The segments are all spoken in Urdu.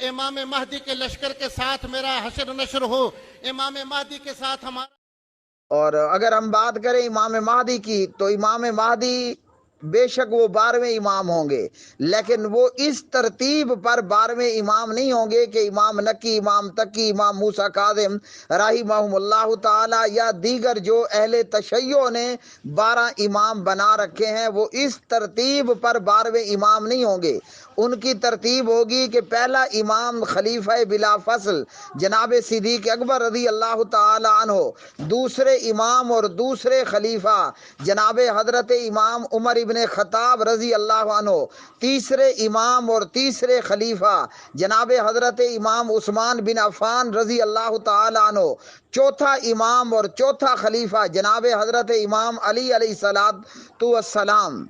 امام مہدی کے لشکر کے ساتھ میرا حشر و نشر ہو، امام مہدی کے ساتھ ہمارا۔ اور اگر ہم بات کریں امام مہدی کی تو امام مہدی بے شک وہ 12ویں امام ہوں گے، لیکن وہ اس ترتیب پر 12ویں امام نہیں ہوں گے کہ امام نکی، امام تقی، امام موسیٰ کاظم رحمہم اللہ تعالی یا دیگر جو اہل تشیع نے 12 امام بنا رکھے ہیں، وہ اس ترتیب پر 12ویں امام نہیں ہوں گے۔ ان کی ترتیب ہوگی کہ پہلا امام خلیفہ بلا فصل جناب صدیق اکبر رضی اللہ تعالی عنہ، دوسرے امام اور دوسرے خلیفہ جناب حضرت امام عمر ابن خطاب رضی اللہ عنہ، تیسرے امام اور تیسرے خلیفہ جناب حضرت امام عثمان بن عفان رضی اللہ تعالی عنہ، چوتھا امام اور چوتھا خلیفہ جناب حضرت امام علی علیہ السلام۔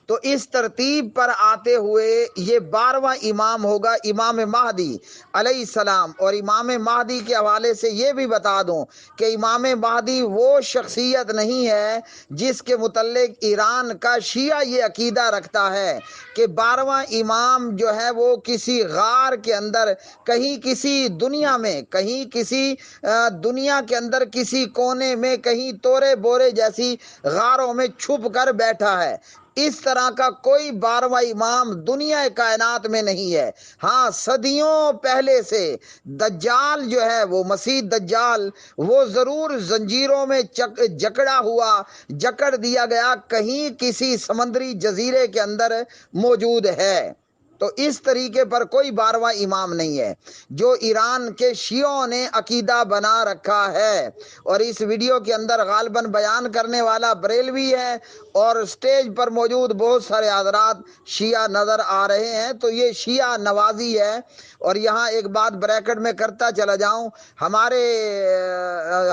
تو اس ترتیب پر آتے ہوئے یہ 12واں امام ہوگا امام مہدی علیہ السلام۔ اور امام مہدی کے حوالے سے یہ بھی بتا دوں کہ امام مہدی وہ شخصیت نہیں ہے جس کے متعلق ایران کا شیعہ یہ عقیدہ رکھتا ہے کہ 12واں امام جو ہے وہ کسی غار کے اندر کہیں کسی دنیا میں، کہیں کسی دنیا کے اندر کسی کونے میں کہیں تورے بورے جیسی غاروں میں چھپ کر بیٹھا ہے۔ اس طرح کا کوئی 12واں امام دنیا کائنات میں نہیں ہے۔ ہاں، صدیوں پہلے سے دجال جو ہے وہ مسیح دجال وہ ضرور زنجیروں میں جکڑ دیا گیا کہیں کسی سمندری جزیرے کے اندر موجود ہے۔ تو اس طریقے پر کوئی 12واں امام نہیں ہے جو ایران کے شیعوں نے عقیدہ بنا رکھا ہے۔ اور اس ویڈیو کے اندر غالباً بیان کرنے والا بریلوی ہے اور سٹیج پر موجود بہت سارے حضرات شیعہ نظر آ رہے ہیں، تو یہ شیعہ نوازی ہے۔ اور یہاں ایک بات بریکٹ میں کرتا چلا جاؤں، ہمارے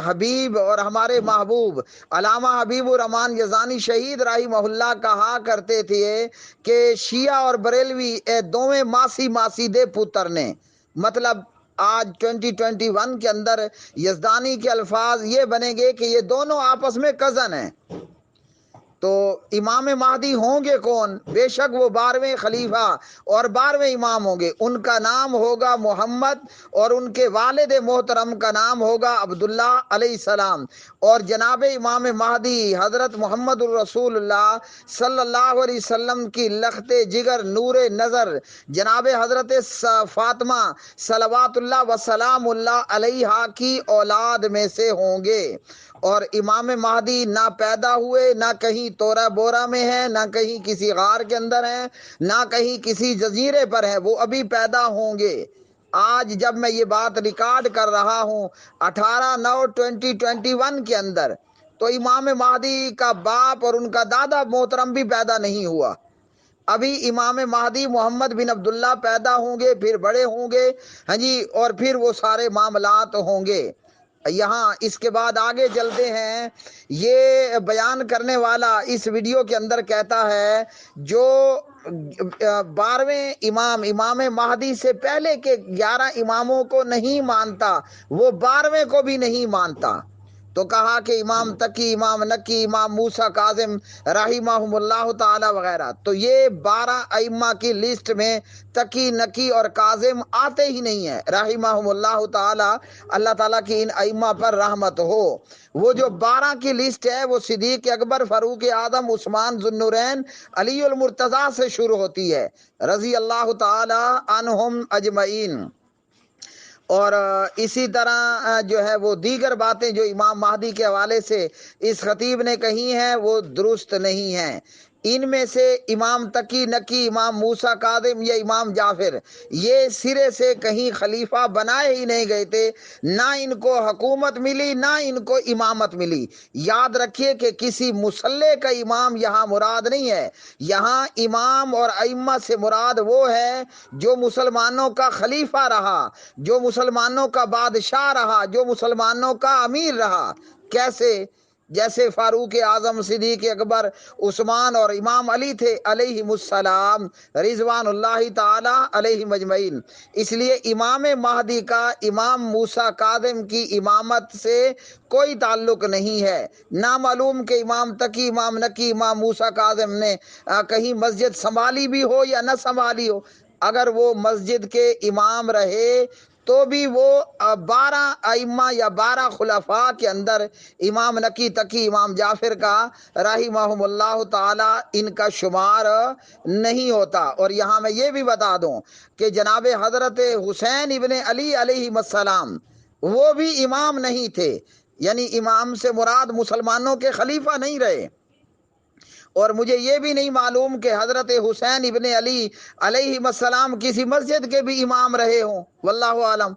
حبیب اور ہمارے محبوب علامہ حبیب الرحمن یزانی شہید رحمہ اللہ کہا کرتے تھے کہ شیعہ اور بریلوی دوویں ماسی دے پتر نے، مطلب آج 2021 کے اندر یزدانی کے الفاظ یہ بنیں گے کہ یہ دونوں آپس میں کزن ہیں۔ تو امام مہدی ہوں گے کون؟ بے شک وہ 12ویں خلیفہ اور 12ویں امام ہوں گے۔ ان کا نام ہوگا محمد اور ان کے والد محترم کا نام ہوگا عبداللہ علیہ السلام۔ اور جناب امام مہدی حضرت محمد الرسول اللہ صلی اللہ علیہ وسلم کی لخت جگر نور نظر جناب حضرت فاطمہ صلوات اللہ وسلام اللہ علیہا کی اولاد میں سے ہوں گے۔ اور امام مہدی نہ پیدا ہوئے، نہ کہیں تورا بورا میں ہے، نہ کہیں کسی غار کے اندر ہے، نہ کہیں کسی جزیرے پر ہے، وہ ابھی پیدا ہوں گے۔ آج جب میں یہ بات ریکارڈ کر رہا ہوں 18/9/2021 کے اندر، تو امام مہدی کا باپ اور ان کا دادا محترم بھی پیدا نہیں ہوا۔ ابھی امام مہدی محمد بن عبداللہ پیدا ہوں گے، پھر بڑے ہوں گے، ہاں جی، اور پھر وہ سارے معاملات ہوں گے۔ یہاں اس کے بعد آگے چلتے ہیں۔ یہ بیان کرنے والا اس ویڈیو کے اندر کہتا ہے جو 12ویں امام مہدی سے پہلے کے 11 اماموں کو نہیں مانتا، وہ 12ویں کو بھی نہیں مانتا۔ تو کہا کہ امام تقی، امام نکی، امام موسیٰ کاظم رحمہم اللہ تعالی وغیرہ، تو یہ 12 ائمہ کی لسٹ میں تقی، نکی اور کاظم آتے ہی نہیں ہیں رحمہم اللہ تعالی۔ اللہ تعالیٰ کی ان ائمہ پر رحمت ہو۔ وہ جو 12 کی لسٹ ہے وہ صدیق اکبر، فاروق اعظم، عثمان ذو النورین، علی المرتضیٰ سے شروع ہوتی ہے رضی اللہ تعالی عنہم اجمعین۔ اور اسی طرح جو ہے وہ دیگر باتیں جو امام مہدی کے حوالے سے اس خطیب نے کہی ہیں وہ درست نہیں ہیں۔ ان میں سے امام تقی، نکی، امام موسیٰ کاظم یا امام جعفر یہ سرے سے کہیں خلیفہ بنائے ہی نہیں گئے تھے، نہ ان کو حکومت ملی، نہ ان کو امامت ملی۔ یاد رکھیے کہ کسی مسلح کا امام یہاں مراد نہیں ہے، یہاں امام اور ائمہ سے مراد وہ ہے جو مسلمانوں کا خلیفہ رہا، جو مسلمانوں کا بادشاہ رہا، جو مسلمانوں کا امیر رہا۔ کیسے؟ جیسے فاروق اعظم، صدیق اکبر، عثمان اور امام علی تھے علیہم السلام رضوان اللہ تعالی علیہم اجمعین۔ اس لیے امام مہدی کا امام موسیٰ کاظم کی امامت سے کوئی تعلق نہیں ہے۔ نہ معلوم کہ امام تقی، امام نکی، امام موسیٰ کاظم نے کہیں مسجد سنبھالی بھی ہو یا نہ سنبھالی ہو۔ اگر وہ مسجد کے امام رہے تو بھی وہ 12 ائمہ یا 12 خلفاء کے اندر امام نقی تقی امام جعفر کا رحمہم اللہ تعالی ان کا شمار نہیں ہوتا۔ اور یہاں میں یہ بھی بتا دوں کہ جناب حضرت حسین ابن علی علیہ السلام وہ بھی امام نہیں تھے، یعنی امام سے مراد مسلمانوں کے خلیفہ نہیں رہے۔ اور مجھے یہ بھی نہیں معلوم کہ حضرت حسین ابن علی علیہ السلام کسی مسجد کے بھی امام رہے ہوں، واللہ عالم۔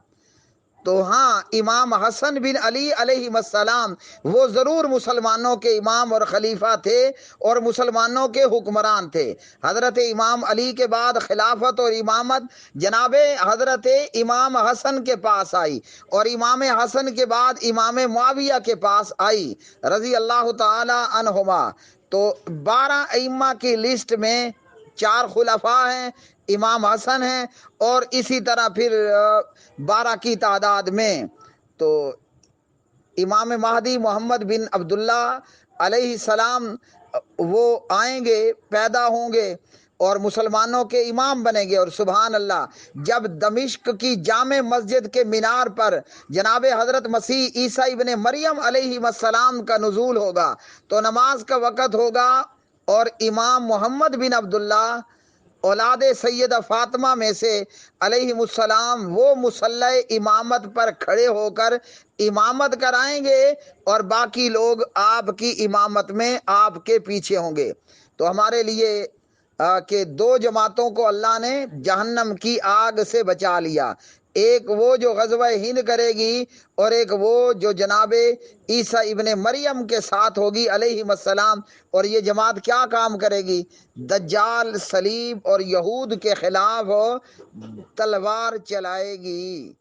تو ہاں، امام حسن بن علی علیہ السلام وہ ضرور مسلمانوں کے امام اور خلیفہ تھے اور مسلمانوں کے حکمران تھے۔ حضرت امام علی کے بعد خلافت اور امامت جناب حضرت امام حسن کے پاس آئی، اور امام حسن کے بعد امام معاویہ کے پاس آئی رضی اللہ تعالی عنہما۔ تو 12 ائمہ کی لسٹ میں 4 خلفاء ہیں، امام حسن ہیں، اور اسی طرح پھر 12 کی تعداد میں تو امام مہدی محمد بن عبداللہ علیہ السلام وہ آئیں گے، پیدا ہوں گے اور مسلمانوں کے امام بنیں گے۔ اور سبحان اللہ، جب دمشق کی جامع مسجد کے مینار پر جناب حضرت مسیح عیسیٰ ابن مریم علیہ السلام کا نزول ہوگا تو نماز کا وقت ہوگا، اور امام محمد بن عبداللہ اولاد سیدہ فاطمہ میں سے علیہ السلام وہ مصلی امامت پر کھڑے ہو کر امامت کرائیں گے، اور باقی لوگ آپ کی امامت میں آپ کے پیچھے ہوں گے۔ تو ہمارے لیے کہ 2 جماعتوں کو اللہ نے جہنم کی آگ سے بچا لیا، ایک وہ جو غزوہ ہند کرے گی، اور ایک وہ جو جناب عیسیٰ ابن مریم کے ساتھ ہوگی علیہ السلام۔ اور یہ جماعت کیا کام کرے گی؟ دجال، صلیب اور یہود کے خلاف تلوار چلائے گی۔